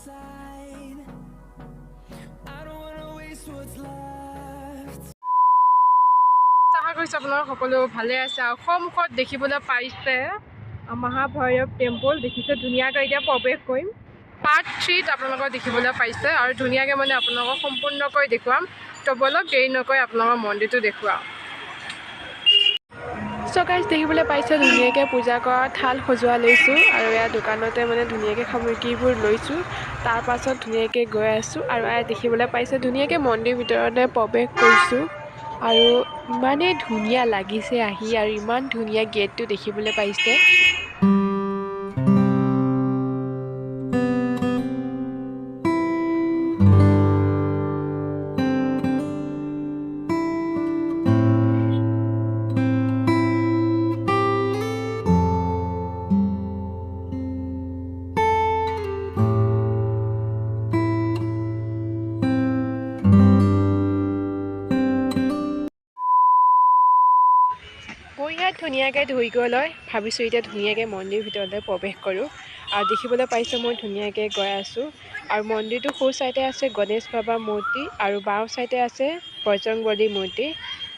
side. I don't wanna waste what's left. আশা কৰিছোঁ আপোনালোক সকলো ভালে আছে আৰু সন্মুখত দেখিবলৈ পাইছে মহাভৈৰৱ টেম্পল দেখিছে ধুনীয়াকৈ এতিয়া প্ৰৱেশ কৰিম পাৰ্ট 3 আপোনালোকক দেখিবলৈ পাইছে আৰু ধুনীয়াকৈ মানে আপোনালোকক সম্পূৰ্ণকৈ দেখুৱাম তো বলক দেৰি নকৰি আপোনালোকৰ মন্দিৰটো দেখুৱাম সো গাইজ দেখিবলৈ পাইছে ধুনীয়াকৈ পূজা কৰা থাল সজোৱা লৈছোঁ আৰু ইয়াৰ দোকানতে মানে ধুনীয়াকৈ সামগ্ৰীবোৰ লৈছোঁ তাৰ পাছত ধুনীয়াকৈ গৈ আছোঁ আৰু ইয়াত দেখিবলৈ পাইছে ধুনীয়াকৈ মন্দিৰ ভিতৰতে প্ৰৱেশ কৰিছোঁ আৰু ইমানেই ধুনীয়া লাগিছে আহি আৰু ইমান ধুনীয়া গেটটো দেখিবলৈ পাইছে মই ইয়াত ধুনীয়াকৈ ধুই গৈ লৈ ভাবিছোঁ এতিয়া ধুনীয়াকৈ মন্দিৰ ভিতৰলৈ প্ৰৱেশ কৰোঁ আৰু দেখিবলৈ পাইছোঁ মই ধুনীয়াকৈ গৈ আছোঁ আৰু মন্দিৰটো সোঁ চাইডে আছে গণেশ বাবাৰ মূৰ্তি আৰু বাওঁ চাইডে আছে বজৰংবলীৰ মূৰ্তি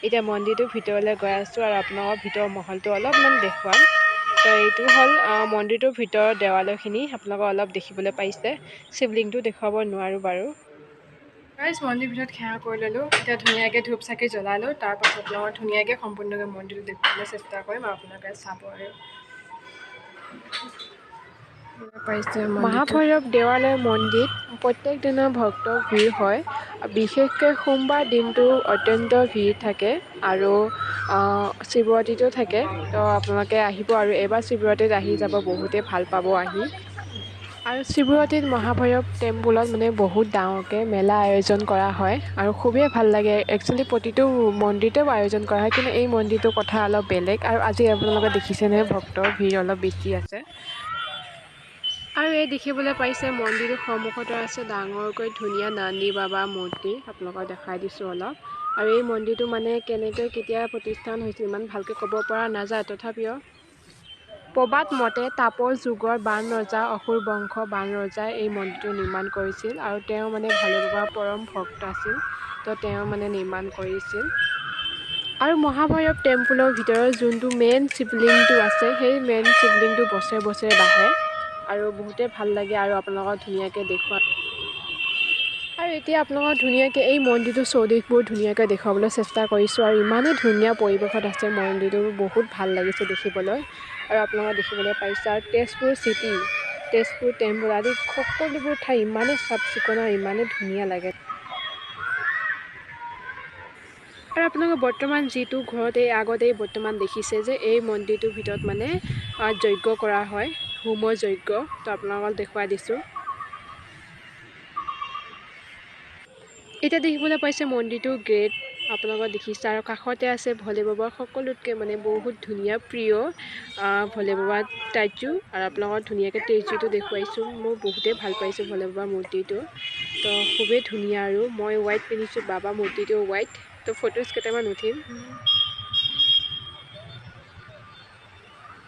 এতিয়া মন্দিৰটোৰ ভিতৰলৈ গৈ আছোঁ আৰু আপোনালোকৰ ভিতৰৰ মহলটো অলপমান দেখুৱাম তো এইটো হ'ল মন্দিৰটোৰ ভিতৰৰ দেৱালয়খিনি আপোনালোকে অলপ দেখিবলৈ পাইছে শিৱলিংটো দেখুৱাব নোৱাৰোঁ বাৰু গাইজ মন্দিৰ ভিতৰত সেৱা কৰি ল'লোঁ এতিয়া ধুনীয়াকৈ ধূপ চাকি জ্বলালোঁ তাৰপাছত আপোনালোকক ধুনীয়াকৈ সম্পূৰ্ণকৈ মন্দিৰটো দেখুৱাবলৈ চেষ্টা কৰিম আৰু আপোনালোকে চাব আৰু মহাভৈৰৱ দেৱালয় মন্দিৰত প্ৰত্যেক দিনা ভক্তৰ ভিৰ হয় বিশেষকৈ সোমবাৰ দিনটো অত্যন্ত ভিৰ থাকে আৰু শিৱৰাত্ৰিটো থাকে তো আপোনালোকে আহিব আৰু এইবাৰ শিৱৰাত্ৰিত আহি যাব বহুতেই ভাল পাব আহি আৰু শিৱৰাত্ৰিত মহাভৈৰৱ টেম্পলত মানে বহুত ডাঙৰকৈ মেলা আয়োজন কৰা হয় আৰু খুবেই ভাল লাগে একচুৱেলি প্ৰতিটো মন্দিৰতেও আয়োজন কৰা হয় কিন্তু এই মন্দিৰটোৰ কথা অলপ বেলেগ আৰু আজি আপোনালোকে দেখিছেনে ভক্তৰ ভিৰ অলপ বেছি আছে আৰু এই দেখিবলৈ পাইছে মন্দিৰটোৰ সন্মুখতে আছে ডাঙৰকৈ ধুনীয়া নন্দী বাবা মূৰ্তি আপোনালোকক দেখাই দিছোঁ অলপ আৰু এই মন্দিৰটো মানে কেনেকৈ কেতিয়া প্ৰতিষ্ঠান হৈছিল ইমান ভালকৈ ক'ব পৰা নাযায় তথাপিও প্ৰবাদ মতে তাপৰ যুগৰ বান ৰজা অসুৰ বংশ বান ৰজাই এই মন্দিৰটো নিৰ্মাণ কৰিছিল আৰু তেওঁ মানে ভোলে বাবাৰ পৰম ভক্ত আছিল তো তেওঁ মানে নিৰ্মাণ কৰিছিল আৰু মহাভৈৰৱ টেম্পলৰ ভিতৰত যোনটো মেইন শিৱলিংটো আছে সেই মেইন শিৱলিংটো বছৰে বছৰে বাঢ়ে আৰু বহুতে ভাল লাগে আৰু আপোনালোকক ধুনীয়াকৈ দেখুৱা আৰু এতিয়া আপোনালোকক ধুনীয়াকৈ এই মন্দিৰটোৰ চৌদিশবোৰ ধুনীয়াকৈ দেখুৱাবলৈ চেষ্টা কৰিছোঁ আৰু ইমানেই ধুনীয়া পৰিৱেশত আছে মন্দিৰটো বহুত ভাল লাগিছে দেখিবলৈ আৰু আপোনালোকে দেখিবলৈ পাইছে আৰু তেজপুৰ চিটি তেজপুৰ টেম্পল আদি সকলোবোৰ ঠাই ইমানেই চাফ চিকুণ আৰু ইমানেই ধুনীয়া লাগে আৰু আপোনালোকে বৰ্তমান যিটো ঘৰত এই আগতেই বৰ্তমান দেখিছে যে এই মন্দিৰটোৰ ভিতৰত মানে যজ্ঞ কৰা হয় হোমৰ যজ্ঞ তো আপোনালোকক দেখুৱাই দিছোঁ এতিয়া দেখিবলৈ পাইছে মন্দিৰটো গেট আপোনালোকে দেখিছে আৰু কাষতে আছে ভোলে বাবাৰ সকলোতকৈ মানে বহুত ধুনীয়া প্ৰিয় ভোলে বাবাৰ ষ্টেচু আৰু আপোনালোকক ধুনীয়াকৈ ষ্টেচুটো দেখুৱাইছোঁ মই বহুতেই ভাল পাইছোঁ ভোলে বাবাৰ মূৰ্তিটো তো খুবেই ধুনীয়া আৰু মই হোৱাইট পিন্ধিছোঁ বাবা মূৰ্তিটো হোৱাইট তো ফটোজ কেইটামান উঠিম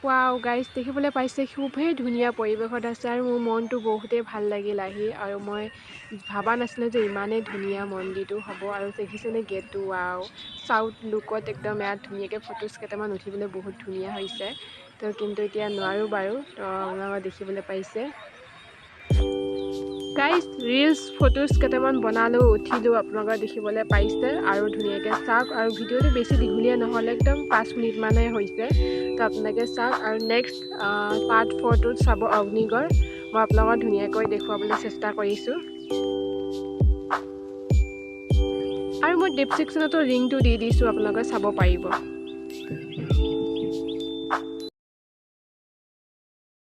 ৱাও গাইজ দেখিবলৈ পাইছে খুবেই ধুনীয়া পৰিৱেশত আছে আৰু মোৰ মনটো বহুতেই ভাল লাগিল আহি আৰু মই ভাবা নাছিলোঁ যে ইমানেই ধুনীয়া মন্দিৰটো হ'ব আৰু দেখিছেনে গেটটো ৱাও চাউথ লুকত একদম ইয়াত ধুনীয়াকৈ ফটোজ কেইটামান উঠিবলৈ বহুত ধুনীয়া হৈছে তো কিন্তু এতিয়া নোৱাৰোঁ বাৰু তো আপোনালোকে দেখিবলৈ পাইছে গাইজ ৰিলছ ফটোজ কেইটামান বনালোঁ উঠিলোঁ আপোনালোকে দেখিবলৈ পাইছে আৰু ধুনীয়াকৈ চাওক আৰু ভিডিঅ'টো বেছি দীঘলীয়া নহ'লে একদম 5 মিনিটমানহে হৈছে তো আপোনালোকে চাওক আৰু নেক্সট পাৰ্ট 4টোত চাব অগ্নিগড় মই আপোনালোকক ধুনীয়াকৈ দেখুৱাবলৈ চেষ্টা কৰিছোঁ আৰু মই ডেছক্ৰিপশ্যনতো লিংকটো দি দিছোঁ আপোনালোকে চাব পাৰিব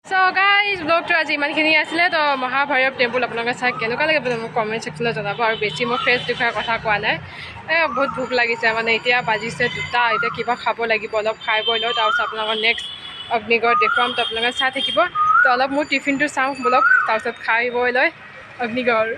সো গাইজ ব্লগটো আজি ইমানখিনি আছিলে তো মহাভৈৰৱ টেম্পল আপোনালোকে চাই কেনেকুৱা লাগে মোক কমেণ্ট ছেকশ্যনত জনাব আৰু বেছি মই ফ্ৰেছ দেখুৱাৰ কথা কোৱা নাই বহুত ভোক লাগিছে মানে এতিয়া বাজিছে 2টা এতিয়া কিবা খাব লাগিব অলপ খাই বৈ লওঁ তাৰপিছত আপোনালোকৰ নেক্সট অগ্নিগড় দেখুৱাম তো আপোনালোকে চাই থাকিব তো অলপ মোৰ টিফিনটো চাওঁ বলক তাৰপিছত খাই বৈ লৈ অগ্নিগড়